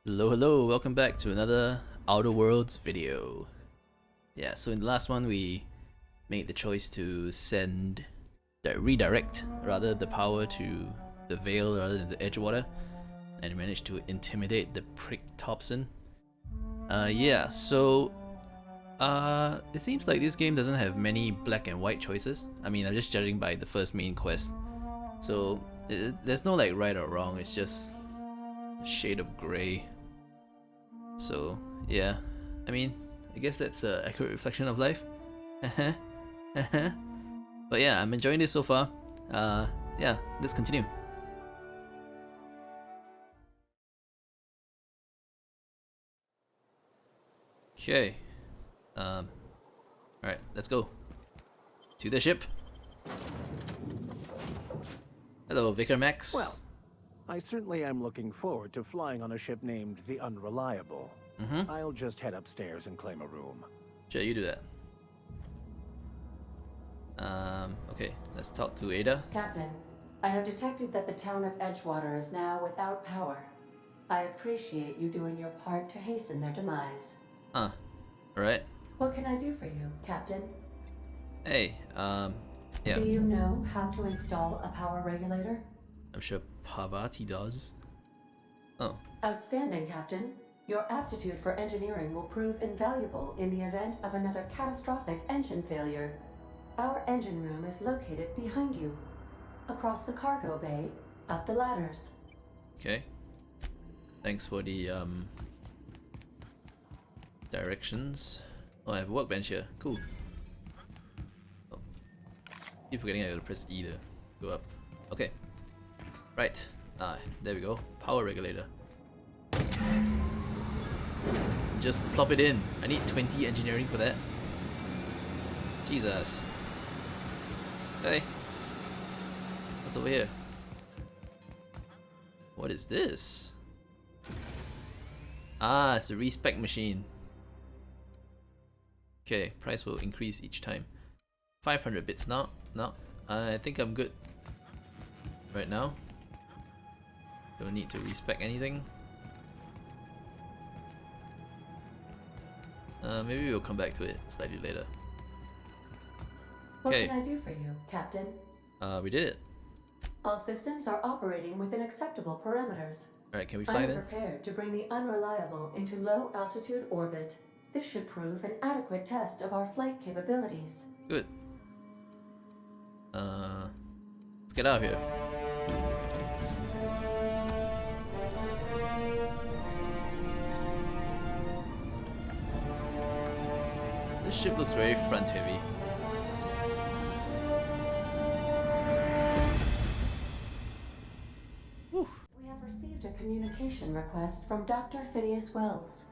Hello, welcome back to another Outer Worlds video. Yeah, so in the last one we made the choice to redirect rather the power to the Veil rather than the Edgewater, and we managed to intimidate the prick Thompson. Yeah, so it seems like this game doesn't have many black and white choices. I mean, I'm just judging by the first main quest. So there's no like right or wrong, it's just a shade of grey. So yeah, I mean, I guess that's an accurate reflection of life. But yeah, I'm enjoying this so far. Yeah, let's continue. Okay. Alright, let's go. To the ship. Hello, Vicar Max. Well, I certainly am looking forward to flying on a ship named the Unreliable. I'll just head upstairs and claim a room. Sure, you do that. Okay, let's talk to Ada. Captain, I have detected that the town of Edgewater is now without power. I appreciate you doing your part to hasten their demise. Alright. What can I do for you, Captain? Hey, yeah. Do you know how to install a power regulator? I'm sure Parvati does. Oh, Outstanding, Captain. Your aptitude for engineering will prove invaluable in the event of another catastrophic engine failure. Our engine room is located behind you, across the cargo bay, up the ladders. okay. Thanks for the directions. Oh, I have a workbench here. Cool. Oh. Keep forgetting I gotta press E to go up. Okay. Right. There we go. Power regulator. Just plop it in. I need 20 engineering for that. Jesus. Hey. What's over here? What is this? It's a respec machine. Okay, price will increase each time. 500 bits now. No, I think I'm good right now. Don't need to respec anything. Maybe we'll come back to it slightly later. What Okay. can I do for you, Captain? We did it. All systems are operating within acceptable parameters. Alright, can we I fly am then? prepared to bring the Unreliable into low altitude orbit. This should prove an adequate test of our flight capabilities. Good. Let's get out of here. This ship looks very front heavy. Whew. We have received a communication request from Dr. Phineas Wells.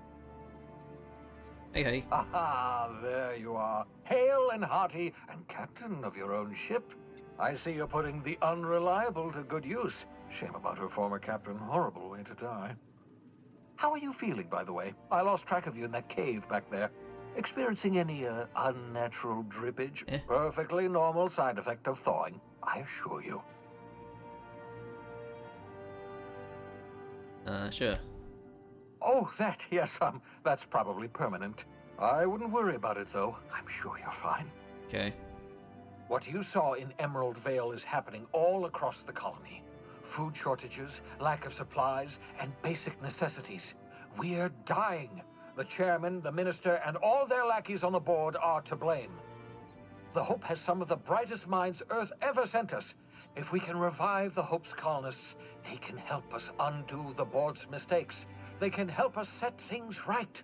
Hey, hey. Aha, there you are. Hale and hearty, and captain of your own ship. I see you're putting the Unreliable to good use. Shame about her former captain. Horrible way to die. How are you feeling, by the way? I lost track of you in that cave back there. Experiencing any, unnatural drippage? Eh? Perfectly normal side effect of thawing, I assure you. Sure. Oh, that, yes, that's probably permanent. I wouldn't worry about it, though. I'm sure you're fine. Okay. What you saw in Emerald Vale is happening all across the colony. Food shortages, lack of supplies, and basic necessities. We're dying. The chairman, the minister, and all their lackeys on the board are to blame. The Hope has some of the brightest minds Earth ever sent us. If we can revive the Hope's colonists, they can help us undo the board's mistakes. They can help us set things right.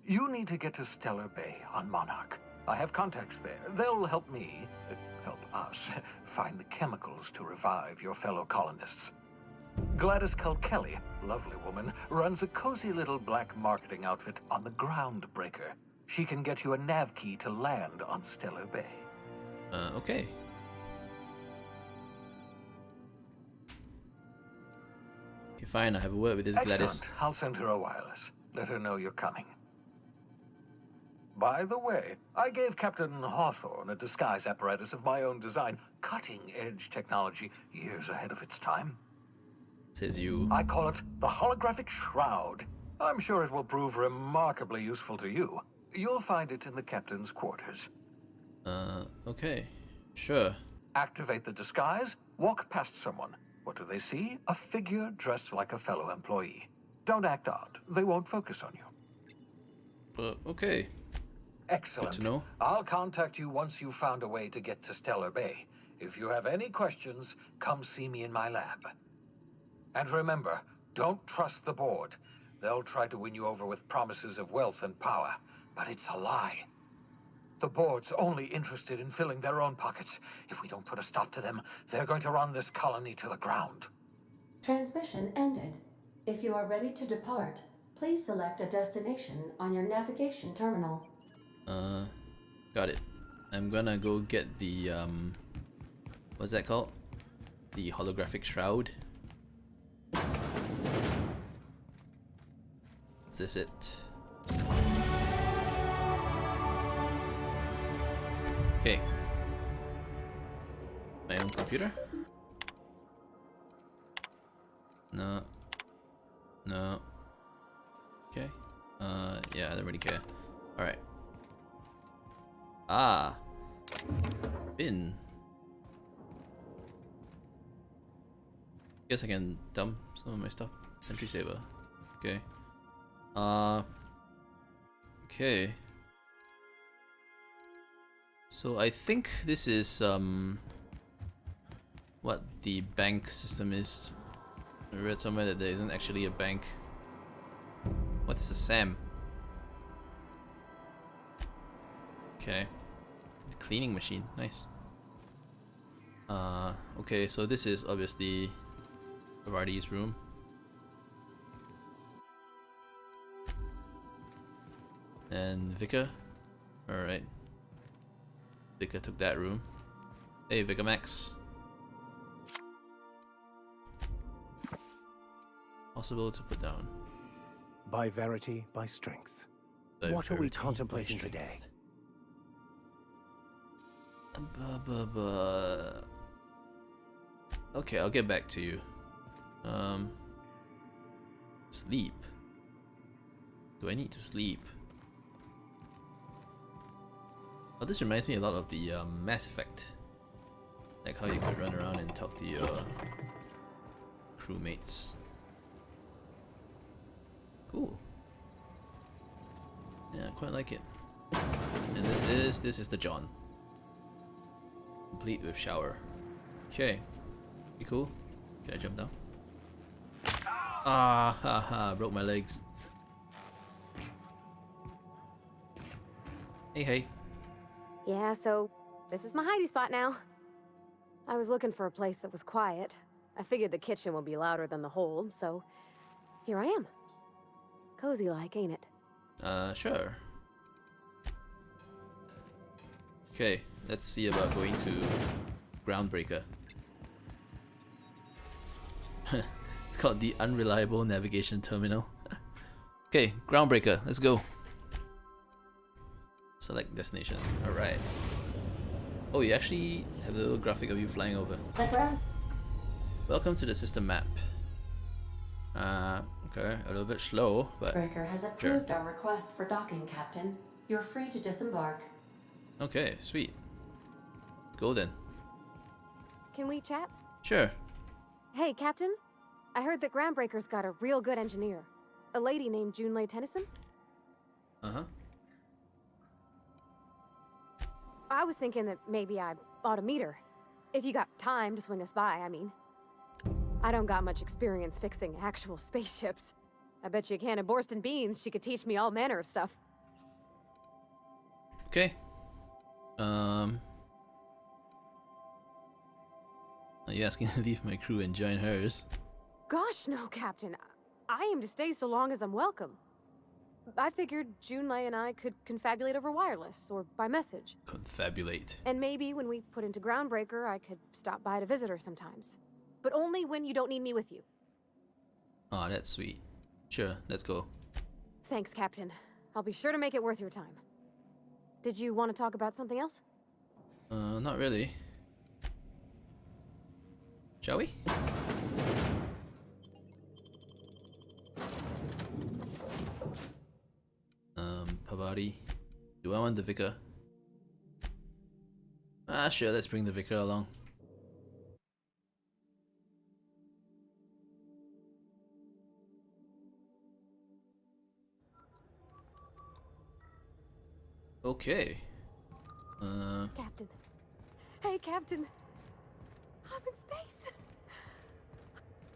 You need to get to Stellar Bay on Monarch. I have contacts there. They'll help me, help us, find the chemicals to revive your fellow colonists. Gladys Kelly, lovely woman, runs a cozy little black marketing outfit on the Groundbreaker. She can get you a nav key to land on Stellar Bay. Okay. Okay, fine, I have a word with this Excellent. Gladys. I'll send her a wireless. Let her know you're coming. By the way, I gave Captain Hawthorne a disguise apparatus of my own design. Cutting-edge technology, years ahead of its time. Says you. I call it the holographic shroud. I'm sure it will prove remarkably useful to you. You'll find it in the captain's quarters. Okay. Sure. Activate the disguise, walk past someone. What do they see? A figure dressed like a fellow employee. Don't act odd. They won't focus on you. Okay. Excellent. Good to know. I'll contact you once you've found a way to get to Stellar Bay. If you have any questions, come see me in my lab. And remember, don't trust the board. They'll try to win you over with promises of wealth and power, but it's a lie. The board's only interested in filling their own pockets. If we don't put a stop to them, they're going to run this colony to the ground. Transmission ended. If you are ready to depart, please select a destination on your navigation terminal. Got it. I'm gonna go get the, what's that called? The holographic shroud. Is this it? Okay. My own computer? No. No. Okay. Yeah, I don't really care. Alright. Ah. Bin. Guess I can dump some of my stuff. Entry saver. Okay. Okay. So I think this is what the bank system is. I read somewhere that there isn't actually a bank. What's the SAM? Okay. The cleaning machine, nice. Okay, so this is obviously Vardy's room. And Vika. Alright. Vika took that room. Hey, Vika Max. Possible to put down. By verity, by strength. By What are we verity, contemplating by strength. today? Okay, I'll get back to you. Sleep. Do I need to sleep? Oh, this reminds me a lot of the Mass Effect. Like how you could run around and talk to your crewmates. Cool. Yeah, I quite like it. And this is the John. Complete with shower. Okay. Be cool. Can I jump down? Ah, haha, broke my legs. Hey, hey. Yeah, so this is my hidey spot now. I was looking for a place that was quiet. I figured the kitchen would be louder than the hold, so here I am. Cozy like, ain't it? Sure. Okay, let's see about going to Groundbreaker. It's called the Unreliable Navigation Terminal. Okay, Groundbreaker, let's go. Select destination. Alright. Oh, you actually have a little graphic of you flying over. Welcome to the system map. Okay, a little bit slow, but Breaker has approved our request for docking, Captain. You're free to disembark. okay, sweet. Let's go then. Can we chat? Sure. Hey, Captain. I heard that Groundbreaker's got a real good engineer. A lady named Junlei Tennyson? Uh-huh. I was thinking that maybe I ought to meet her. If you got time to swing us by, I mean. I don't got much experience fixing actual spaceships. I bet you a can of Borston beans she could teach me all manner of stuff. Okay. Are you asking to leave my crew and join hers? Gosh, no, Captain. I aim to stay so long as I'm welcome. I figured Junlei and I could confabulate over wireless or by message. Confabulate. And maybe when we put into Groundbreaker, I could stop by to visit her sometimes. But only when you don't need me with you. Aw, that's sweet. Sure, let's go. Thanks, Captain. I'll be sure to make it worth your time. Did you want to talk about something else? Not really. Shall we? buddy. Do I want the vicar? Ah, sure, let's bring the vicar along. Okay. Captain. Hey, Captain. I'm in space.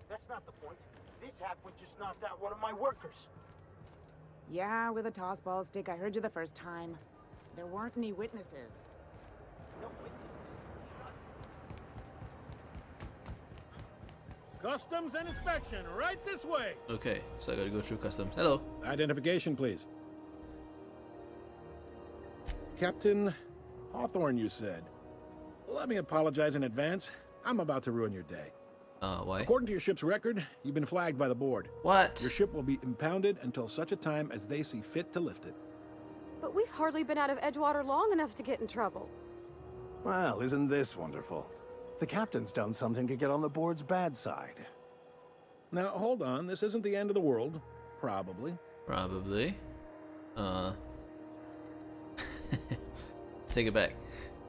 That's not the point. This halfwit just knocked out one of my workers. Yeah, with a tossball stick. I heard you the first time. There weren't any witnesses. No witnesses. Customs and inspection, right this way. Okay, so I gotta go through customs. Hello. Identification, please. Captain Hawthorne, you said. Let me apologize in advance. I'm about to ruin your day. Why? According to your ship's record, you've been flagged by the board. What? Your ship will be impounded until such a time as they see fit to lift it. But we've hardly been out of Edgewater long enough to get in trouble. Well, isn't this wonderful? The captain's done something to get on the board's bad side. Now, hold on. This isn't the end of the world. Probably. Probably. Take it back.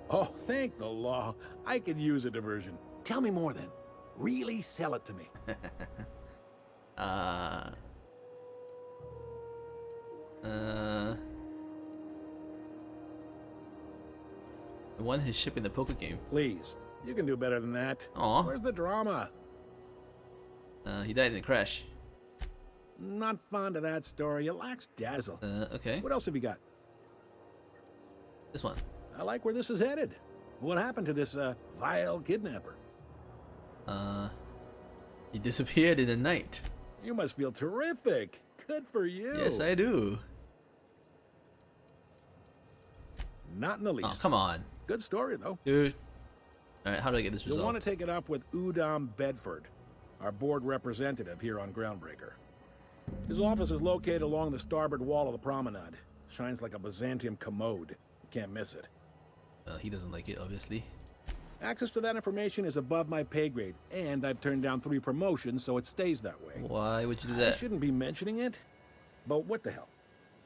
Oh, thank the law. I could use a diversion. Tell me more then. Really sell it to me. Won his ship in the poker game. Please. You can do better than that. Aw. Where's the drama? He died in a crash. Not fond of that story. It lacks dazzle. Okay. What else have you got? This one. I like where this is headed. What happened to this, vile kidnapper? He disappeared in the night. You must feel terrific. Good for you. Yes, I do. Not in the least. Oh, come on. Good story, though. Dude. Alright, how do I get this You'll resolved? want to take it up with Udom Bedford, our board representative here on Groundbreaker. His office is located along the starboard wall of the promenade. Shines like a Byzantium commode. You can't miss it. He doesn't like it, obviously. Access to that information is above my pay grade, and I've turned down 3 promotions, so it stays that way. Why would you do I that? shouldn't be mentioning it, but what the hell?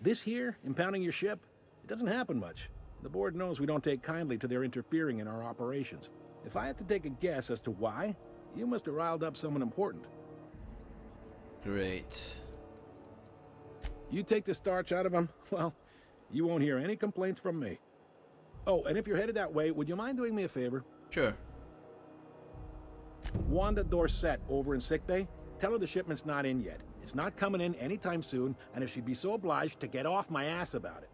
This here, impounding your ship, it doesn't happen much. The board knows we don't take kindly to their interfering in our operations. If I had to take a guess as to why, you must have riled up someone important. Great. You take the starch out of them, well, you won't hear any complaints from me. Oh, and if you're headed that way, would you mind doing me a favor? Sure. Wanda Dorset over in sickbay, tell her the shipment's not in yet. It's not coming in anytime soon, and if she'd be so obliged to get off my ass about it.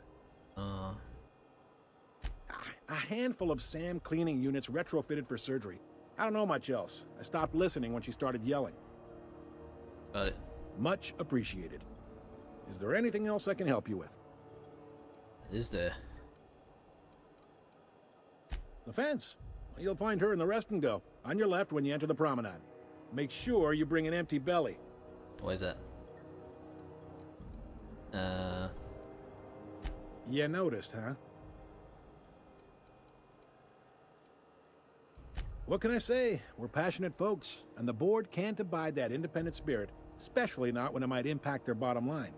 A handful of SAM cleaning units retrofitted for surgery. I don't know much else. I stopped listening when she started yelling. Got it. Much appreciated. Is there anything else I can help you with? Is there? The fence. You'll find her in the rest and go, on your left when you enter the promenade. Make sure you bring an empty belly. Why is that? You noticed, huh? What can I say? We're passionate folks, and the board can't abide that independent spirit, especially not when it might impact their bottom line.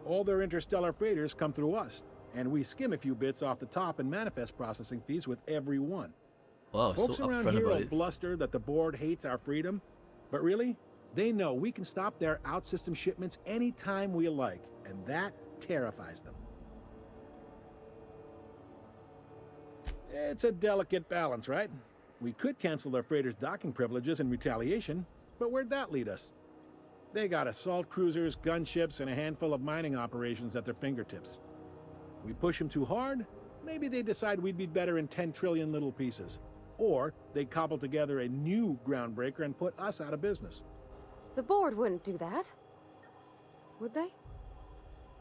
All their interstellar freighters come through us, and we skim a few bits off the top in manifest processing fees with every one. Wow, Folks so around upfront here about will it. bluster that the board hates our freedom, but really, they know we can stop their out-system shipments anytime we like, and that terrifies them. It's a delicate balance, right? We could cancel their freighters' docking privileges in retaliation, but where'd that lead us? They got assault cruisers, gunships, and a handful of mining operations at their fingertips. We push them too hard, maybe they decide we'd be better in 10 trillion little pieces. Or they cobble together a new Groundbreaker and put us out of business. The board wouldn't do that. Would they?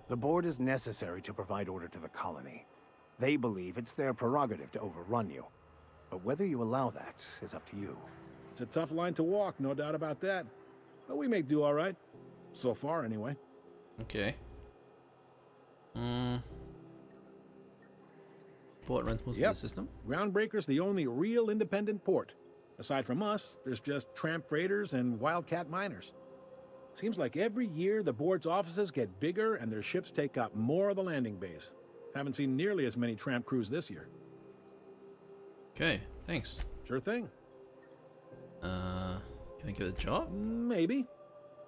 The board is necessary to provide order to the colony. They believe it's their prerogative to overrun you. But whether you allow that is up to you. It's a tough line to walk, no doubt about that. But we make do all right. So far, anyway. Okay. Port runs most of the system. Groundbreaker's the only real independent port. Aside from us, there's just tramp freighters and wildcat miners. Seems like every year the board's offices get bigger and their ships take up more of the landing base. Haven't seen nearly as many tramp crews this year. Okay, thanks. Sure thing. Can I get a job? Maybe.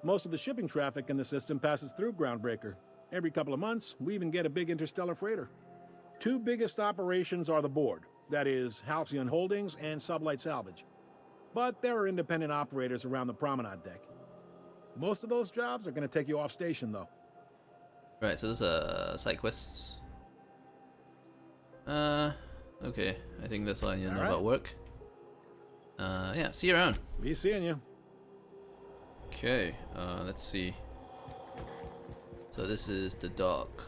Most of the shipping traffic in the system passes through Groundbreaker. Every couple of months, we even get a big interstellar freighter. 2 biggest operations are the board. That is, Halcyon Holdings and Sublight Salvage. But there are independent operators around the promenade deck. Most of those jobs are going to take you off station, though. Right, so those are side quests. Okay. I think that's all I need to know about work. Yeah, see you around. Be seeing you. Okay, let's see. So this is the dock,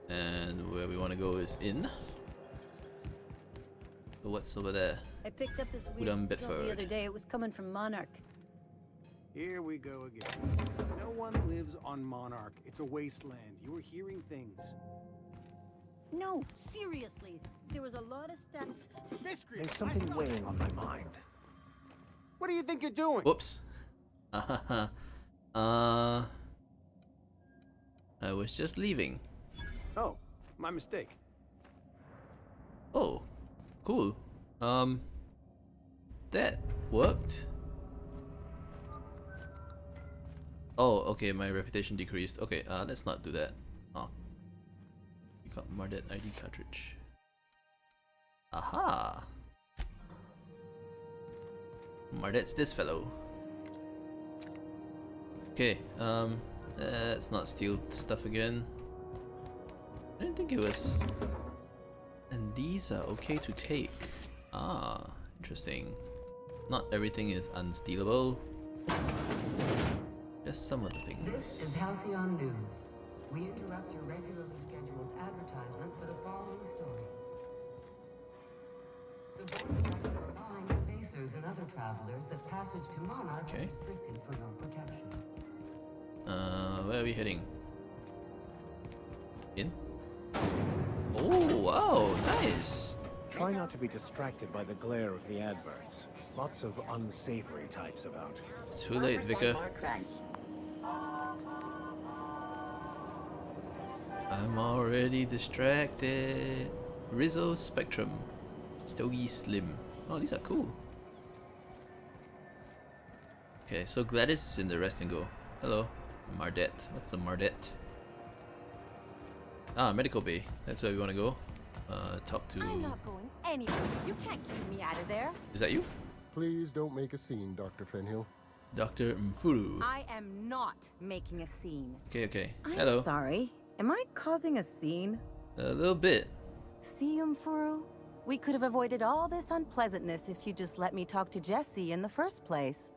and where we want to go is in. So what's over there? I picked up this Udon weird stuff the Bitford. other day. It was coming from Monarch. Here we go again. No one lives on Monarch. It's a wasteland. You were hearing things. No, seriously. There was a lot of stuff. There's something weighing on my mind. What do you think you're doing? Whoops. I was just leaving. Oh, my mistake. Oh, cool. That worked. Oh, okay, my reputation decreased. Okay, let's not do that. Oh. We got Mardet ID cartridge. Aha! Mardet's this fellow. Okay, let's not steal stuff again. I didn't think it was. And these are okay to take. Ah, interesting. Not everything is unstealable. Just some of the things. This is Halcyon News. We interrupt your regularly scheduled advertisement for the following story. The board directs allowing spacers and other travelers that passage to Monarch is restricted for your protection. Where are we heading? In? Oh, wow, nice. Try not to be distracted by the glare of the adverts. Lots of unsavory types about. It's too late, Vicar. I'm already distracted. Rizzo Spectrum. Stogie Slim. Oh, these are cool. Okay, so Gladys is in the rest and go. Hello, Mardet. What's a Mardet? Ah, medical bay. That's where we want to go. Talk to. I'm not going anywhere. You can't keep me out of there. Is that you? Please don't make a scene, Dr. Fenhill. Dr. Mfuru. I am not making a scene. Okay, okay. I'm Hello. sorry. Am I causing a scene? A little bit. See, Umfuru? We could have avoided all this unpleasantness if you just let me talk to Jessie in the first place.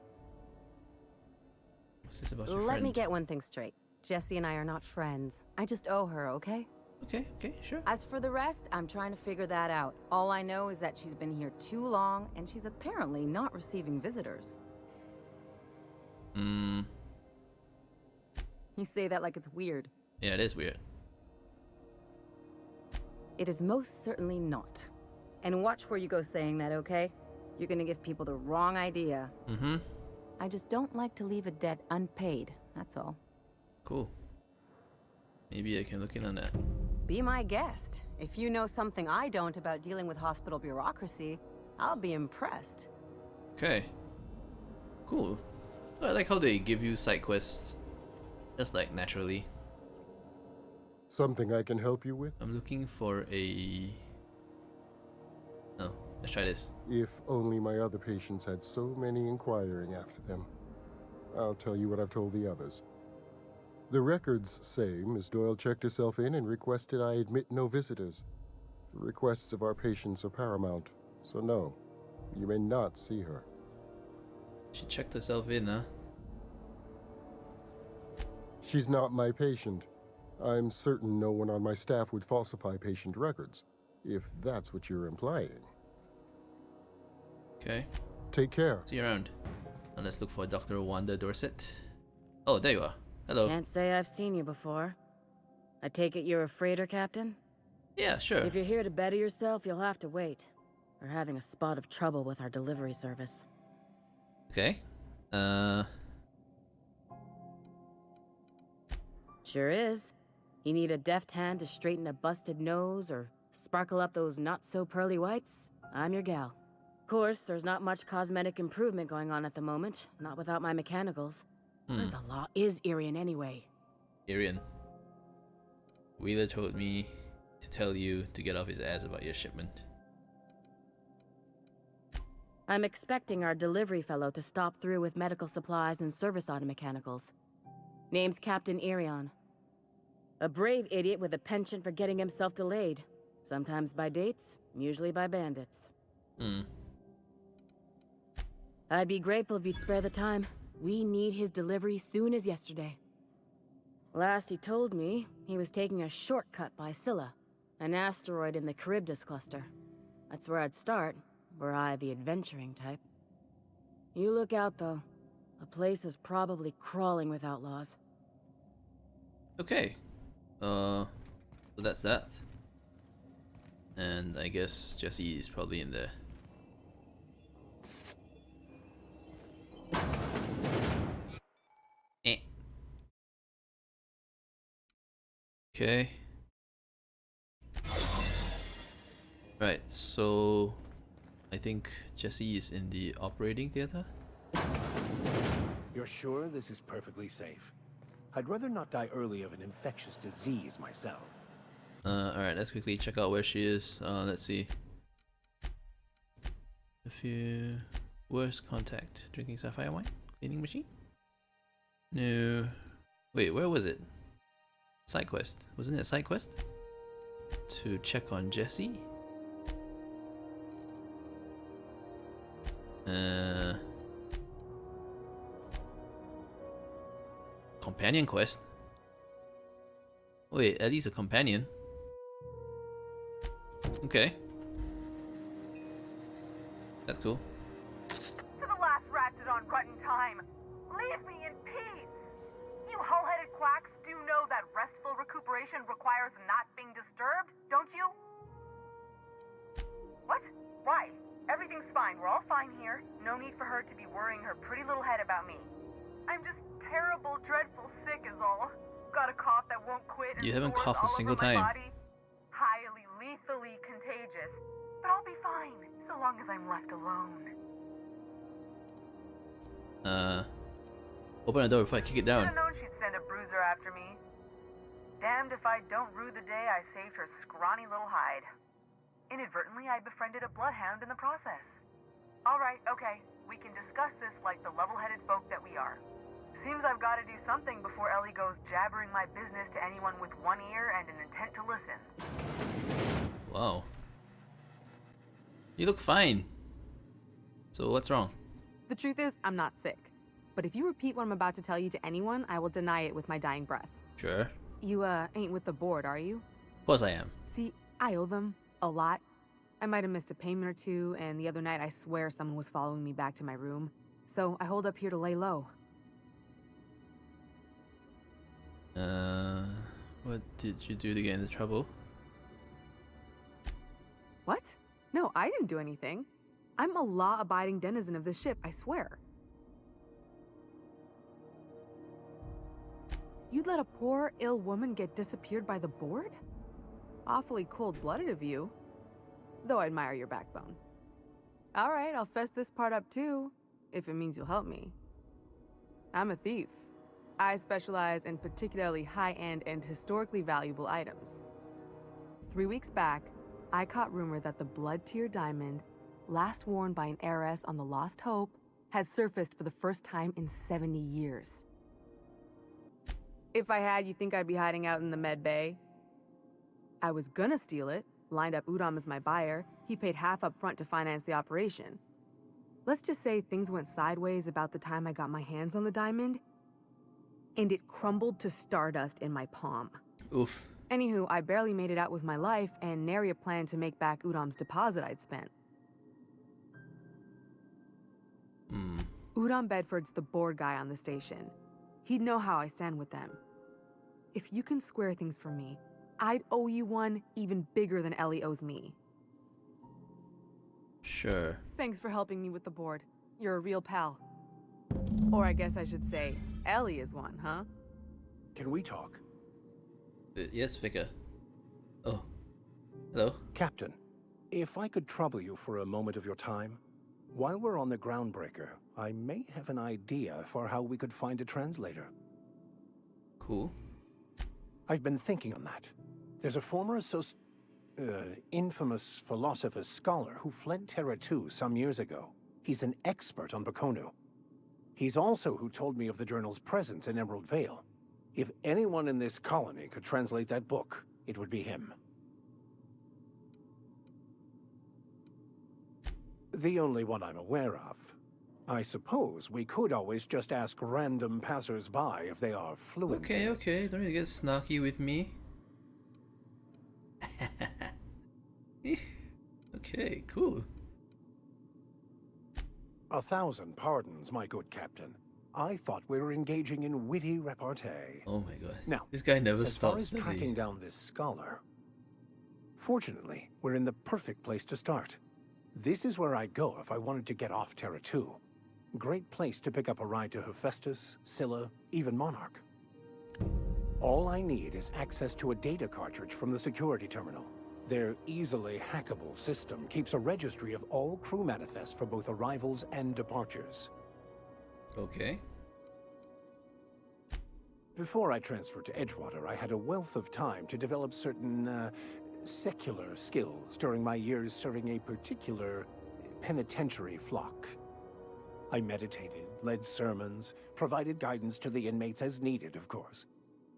What's this about your Let friend? me get one thing straight. Jessie and I are not friends. I just owe her, okay? Okay, okay, sure. As for the rest, I'm trying to figure that out. All I know is that she's been here too long, and she's apparently not receiving visitors. Hmm. You say that like it's weird. Yeah, it is weird. It is most certainly not. And watch where you go saying that, okay? You're gonna give people the wrong idea. Mm-hmm. I just don't like to leave a debt unpaid, that's all. Cool. Maybe I can look in on that. Be my guest. If you know something I don't about dealing with hospital bureaucracy, I'll be impressed. Okay. Cool. I like how they give you side quests just like naturally. Something I can help you with? I'm looking for a... Oh, let's try this. If only my other patients had so many inquiring after them. I'll tell you what I've told the others. The records say Miss Doyle checked herself in and requested I admit no visitors. The requests of our patients are paramount, so no, you may not see her. She checked herself in, huh? She's not my patient. I'm certain no one on my staff would falsify patient records, if that's what you're implying. Okay. Take care. See you around. Now let's look for Dr. Wanda Dorset. Oh, there you are. Hello. Can't say I've seen you before. I take it you're a freighter captain? Yeah, sure. If you're here to better yourself, you'll have to wait. We're having a spot of trouble with our delivery service. Okay. Sure is. You need a deft hand to straighten a busted nose or sparkle up those not-so-pearly whites? I'm your gal. Of course, there's not much cosmetic improvement going on at the moment, not without my mechanicals. Where the law is Irian anyway? Irian. Wheeler told me to tell you to get off his ass about your shipment. I'm expecting our delivery fellow to stop through with medical supplies and service auto mechanicals. Name's Captain Irion. A brave idiot with a penchant for getting himself delayed. Sometimes by dates, usually by bandits. I'd be grateful if you'd spare the time. We need his delivery soon as yesterday. Last he told me, he was taking a shortcut by Scylla, an asteroid in the Charybdis cluster. That's where I'd start, were I the adventuring type. You look out, though. The place is probably crawling with outlaws. Okay. So that's that. And I guess Jesse is probably in there. Okay. Right, so I think Jesse is in the operating theater. You're sure this is perfectly safe? I'd rather not die early of an infectious disease myself. Alright, let's quickly check out where she is. Let's see. A few worst contact. Drinking sapphire wine? Cleaning machine? No. Wait, where was it? Side quest. Wasn't it a side quest? To check on Jesse? Companion quest? Wait, Ellie's a companion? Okay. That's cool. To the last ratted on rut in time, leave me in peace! You hull-headed quacks do know that restful recuperation requires not being disturbed, don't you? What? Why? Everything's fine. We're all fine here. No need for her to be worrying her pretty little head about me. I'm just terrible, dreadful sick is all. Got a cough that won't quit. You haven't sores coughed a all single over my time. body. Highly, lethally contagious. But I'll be fine, so long as I'm left alone. Open the door before I kick it down. Should've known she'd send a bruiser after me. Damned if I don't rue the day I saved her scrawny little hide. Inadvertently, I befriended a bloodhound in the process. Alright, okay. We can discuss this like the level-headed folk that we are. Seems I've got to do something before Ellie goes jabbering my business to anyone with one ear and an intent to listen. Wow. You look fine. So what's wrong? The truth is, I'm not sick. But if you repeat what I'm about to tell you to anyone, I will deny it with my dying breath. Sure. You, ain't with the board, are you? Of course I am. See, I owe them a lot. I might have missed a payment or two, and the other night I swear someone was following me back to my room. So I hold up here to lay low. What did you do to get into trouble? What? No, I didn't do anything. I'm a law-abiding denizen of this ship, I swear. You'd let a poor, ill woman get disappeared by the board? Awfully cold-blooded of you. Though I admire your backbone. Alright, I'll fess this part up too, if it means you'll help me. I'm a thief. I specialize in particularly high-end and historically valuable items. 3 weeks back, I caught rumor that the blood-tier diamond, last worn by an heiress on the Lost Hope, had surfaced for the first time in 70 years. If I had, you think I'd be hiding out in the med bay? I was gonna steal it, lined up Udom as my buyer. He paid half up front to finance the operation. Let's just say things went sideways about the time I got my hands on the diamond, and it crumbled to stardust in my palm. Oof. Anywho, I barely made it out with my life, and nary a plan to make back Udom's deposit I'd spent. Udom Bedford's the board guy on the station. He'd know how I stand with them. If you can square things for me, I'd owe you one even bigger than Ellie owes me. Sure. Thanks for helping me with the board. You're a real pal. Or I guess I should say, Ellie is one, huh? Can we talk? Yes, Vicar. Oh, hello. Captain, if I could trouble you for a moment of your time, while we're on the Groundbreaker, I may have an idea for how we could find a translator. Cool. I've been thinking on that. There's a former infamous philosopher scholar who fled Terra 2 some years ago. He's an expert on Bakonu. He's also who told me of the journal's presence in Emerald Vale. If anyone in this colony could translate that book, it would be him. The only one I'm aware of. I suppose we could always just ask random passers-by if they are fluent. Okay, okay, don't really get snarky with me. Okay, cool. 1,000 pardons, my good captain. I thought we were engaging in witty repartee. Oh my god. Now, this guy never as stops, far as does tracking he? down this scholar, fortunately, we're in the perfect place to start. This is where I'd go if I wanted to get off Terra 2. Great place to pick up a ride to Hephaestus, Scylla, even Monarch. All I need is access to a data cartridge from the security terminal. Their easily hackable system keeps a registry of all crew manifests for both arrivals and departures. Okay. Before I transferred to Edgewater, I had a wealth of time to develop certain, secular skills during my years serving a particular penitentiary flock. I meditated, led sermons, provided guidance to the inmates as needed, of course.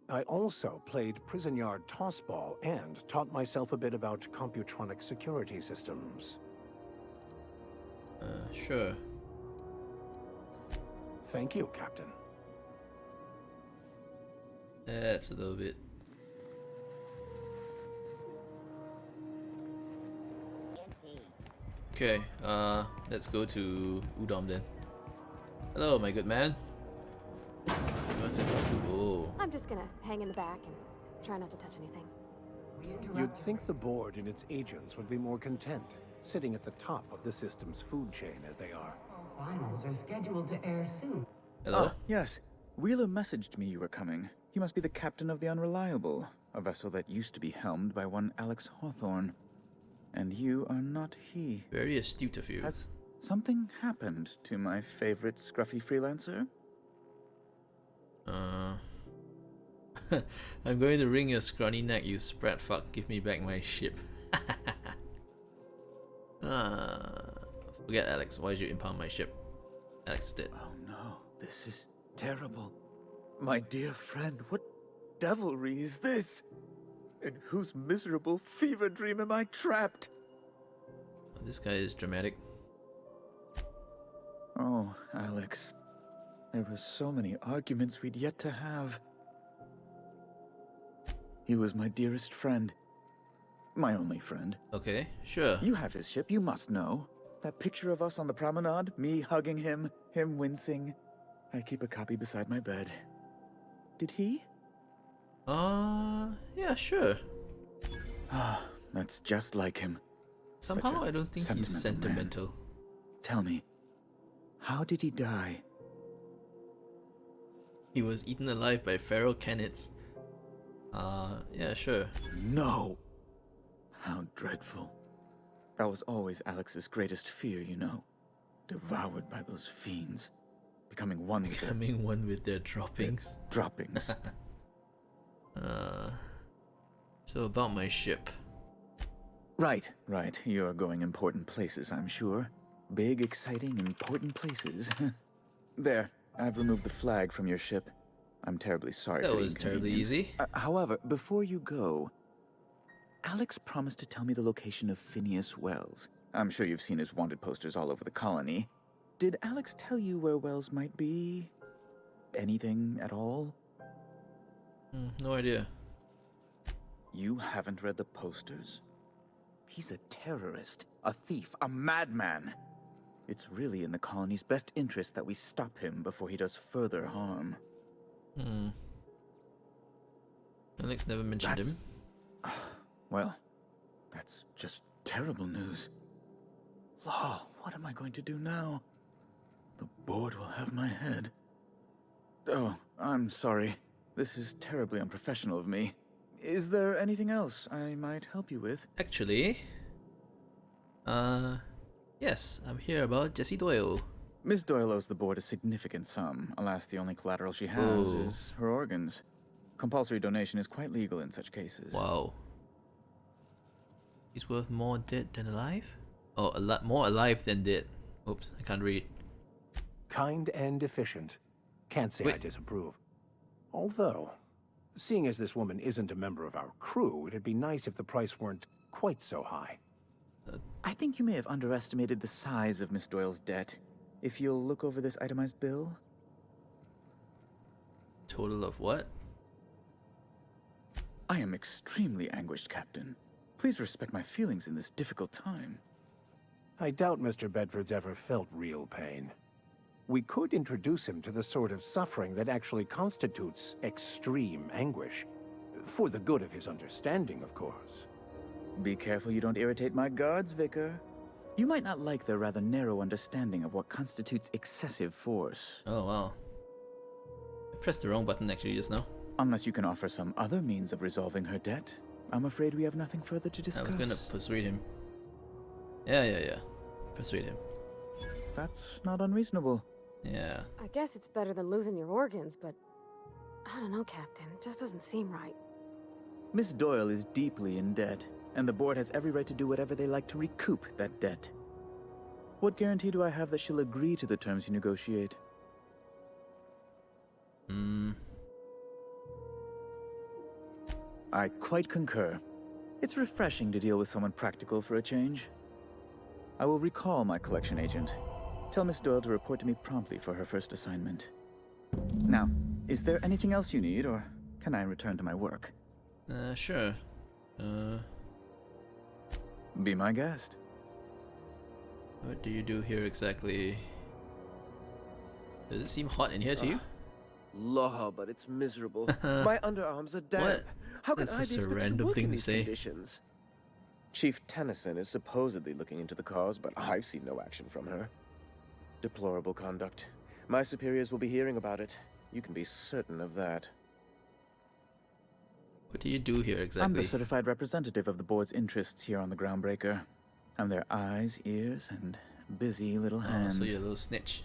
I also played prison yard tossball and taught myself a bit about computronic security systems. Sure. Thank you, Captain. That's a little bit. Okay, let's go to Udom then. Hello, my good man. You want to talk to? Oh. I'm just gonna hang in the back and try not to touch anything. You'd think the board and its agents would be more content, sitting at the top of the system's food chain as they are. Finals are scheduled to air soon. Hello? Ah, yes. Wheeler messaged me you were coming. He must be the captain of the Unreliable, a vessel that used to be helmed by one Alex Hawthorne. And you are not he. Very astute of you. Has something happened to my favorite scruffy freelancer? I'm going to wring your scrawny neck, you spread fuck. Give me back my ship. Forget Alex. Why did you impound my ship? Alex is dead. Oh no, this is terrible. My dear friend, what devilry is this? In whose miserable fever dream am I trapped? This guy is dramatic. Oh, Alex. There were so many arguments we'd yet to have. He was my dearest friend. My only friend. Okay, sure. You have his ship, you must know. That picture of us on the promenade, me hugging him, him wincing. I keep a copy beside my bed. Did he? Yeah, sure. Ah, that's just like him. Somehow I don't think he's sentimental. Man. Tell me, how did he die? He was eaten alive by feral canids. Yeah, sure. No! How dreadful. That was always Alex's greatest fear, you know. Devoured by those fiends. Becoming one with their droppings. Droppings. So about my ship. Right. You're going important places, I'm sure. Big, exciting, important places. There, I've removed the flag from your ship. I'm terribly sorry for the inconvenience. That was terribly easy. However, before you go, Alex promised to tell me the location of Phineas Wells. I'm sure you've seen his wanted posters all over the colony. Did Alex tell you where Wells might be? Anything at all? No idea. You haven't read the posters? He's a terrorist, a thief, a madman. It's really in the colony's best interest that we stop him before he does further harm. Alex never mentioned him. Well, that's just terrible news. Law, what am I going to do now? The board will have my head. Oh, I'm sorry. This is terribly unprofessional of me. Is there anything else I might help you with? Actually, yes, I'm here about Jessie Doyle. Miss Doyle owes the board a significant sum. Alas, the only collateral she has Oh. is her organs. Compulsory donation is quite legal in such cases. Wow. He's worth more dead than alive? Oh, a lot more alive than dead. Oops, I can't read. Kind and efficient. Can't say I Wait. disapprove. Although, seeing as this woman isn't a member of our crew, it'd be nice if the price weren't quite so high. I think you may have underestimated the size of Miss Doyle's debt. If you'll look over this itemized bill. Total of what? I am extremely anguished, Captain. Please respect my feelings in this difficult time. I doubt Mr. Bedford's ever felt real pain. We could introduce him to the sort of suffering that actually constitutes extreme anguish. For the good of his understanding, of course. Be careful you don't irritate my guards, Vicar. You might not like their rather narrow understanding of what constitutes excessive force. Oh, wow. I pressed the wrong button actually just now. Unless you can offer some other means of resolving her debt, I'm afraid we have nothing further to discuss. I was gonna persuade him. Yeah. Persuade him. That's not unreasonable. Yeah. I guess it's better than losing your organs, but I don't know, Captain. It just doesn't seem right. Miss Doyle is deeply in debt, and the board has every right to do whatever they like to recoup that debt. What guarantee do I have that she'll agree to the terms you negotiate? I quite concur. It's refreshing to deal with someone practical for a change. I will recall my collection agent. Tell Miss Doyle to report to me promptly for her first assignment. Now, is there anything else you need, or can I return to my work? Sure. Be my guest. What do you do here exactly? Does it seem hot in here to you? Law, but it's miserable. My underarms are damp. What? How can That's I be just a expected random to work thing in to these say. conditions? Chief Tennyson is supposedly looking into the cause, but I've seen no action from her. Deplorable conduct. My superiors will be hearing about it. You can be certain of that. What do you do here I'm exactly? the certified representative of the board's interests here on the Groundbreaker. I'm their eyes, ears, and busy little hands. So you're a little snitch.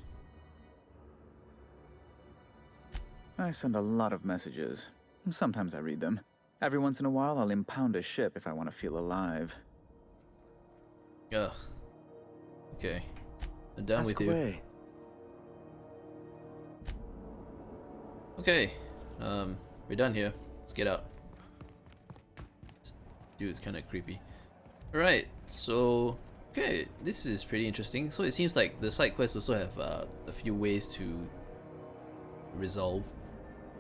I send a lot of messages. Sometimes I read them. Every once in a while, I'll impound a ship if I want to feel alive. Ugh. Okay. I'm done Ask with you. away. Okay. We're done here. Let's get out. This dude's kind of creepy. Alright, so... Okay, this is pretty interesting. So it seems like the side quests also have a few ways to resolve.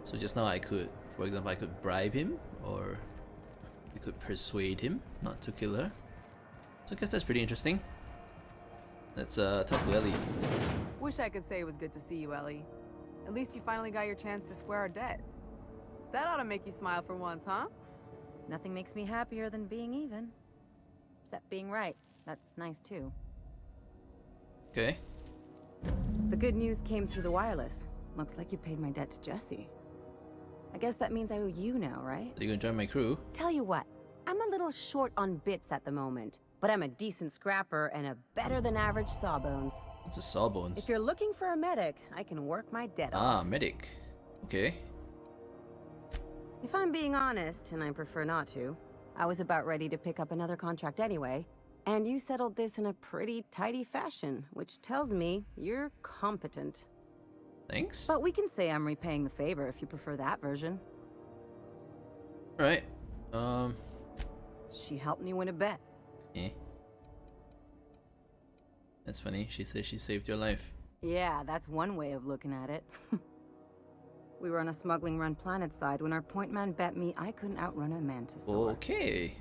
So just now I could, for example, I could bribe him, or I could persuade him not to kill her. So I guess that's pretty interesting. Let's talk to Ellie. Wish I could say it was good to see you, Ellie. At least you finally got your chance to square our debt. That ought to make you smile for once, huh? Nothing makes me happier than being even. Except being right. That's nice too. Okay. The good news came through the wireless. Looks like you paid my debt to Jessie. I guess that means I owe you now, right? Are you gonna join my crew? Tell you what, I'm a little short on bits at the moment, but I'm a decent scrapper and a better than average sawbones. What's a sawbones? If you're looking for a medic, I can work my debt Ah, off. medic. Okay. If I'm being honest, and I prefer not to, I was about ready to pick up another contract anyway, and you settled this in a pretty tidy fashion, which tells me you're competent. Thanks. But we can say I'm repaying the favor if you prefer that version. Alright. She helped me win a bet. Eh. That's funny. She says she saved your life. Yeah, that's one way of looking at it. We were on a smuggling run planet side when our point man bet me I couldn't outrun a mantisaur. Okay.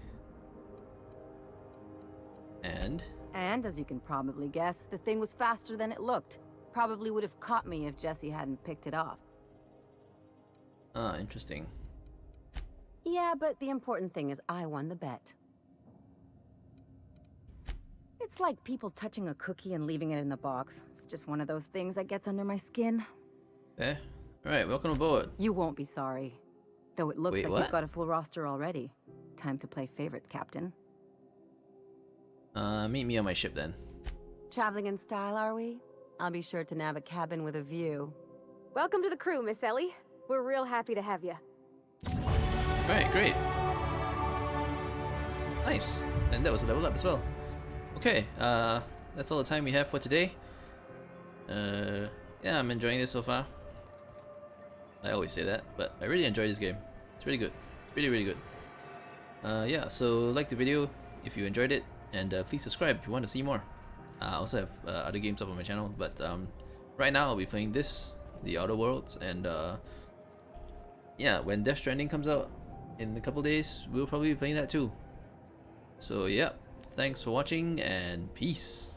And? And as you can probably guess, the thing was faster than it looked. Probably would have caught me if Jessie hadn't picked it off. Ah, interesting. Yeah, but the important thing is I won the bet. It's like people touching a cookie and leaving it in the box. It's just one of those things that gets under my skin. Eh? Alright, welcome aboard. You won't be sorry. Though it looks Wait, like what? you've got a full roster already. Time to play favorites, Captain. Meet me on my ship then. Traveling in style, are we? I'll be sure to nab a cabin with a view. Welcome to the crew, Miss Ellie. We're real happy to have you. Alright, great. Nice. And that was a level up as well. Okay, that's all the time we have for today. Yeah, I'm enjoying this so far. I always say that, but I really enjoy this game. It's really good. It's really, really good. Yeah, so like the video if you enjoyed it, and please subscribe if you want to see more. I also have other games up on my channel, but right now I'll be playing this, The Outer Worlds, and yeah, when Death Stranding comes out in a couple days, we'll probably be playing that too. So yeah, thanks for watching and peace.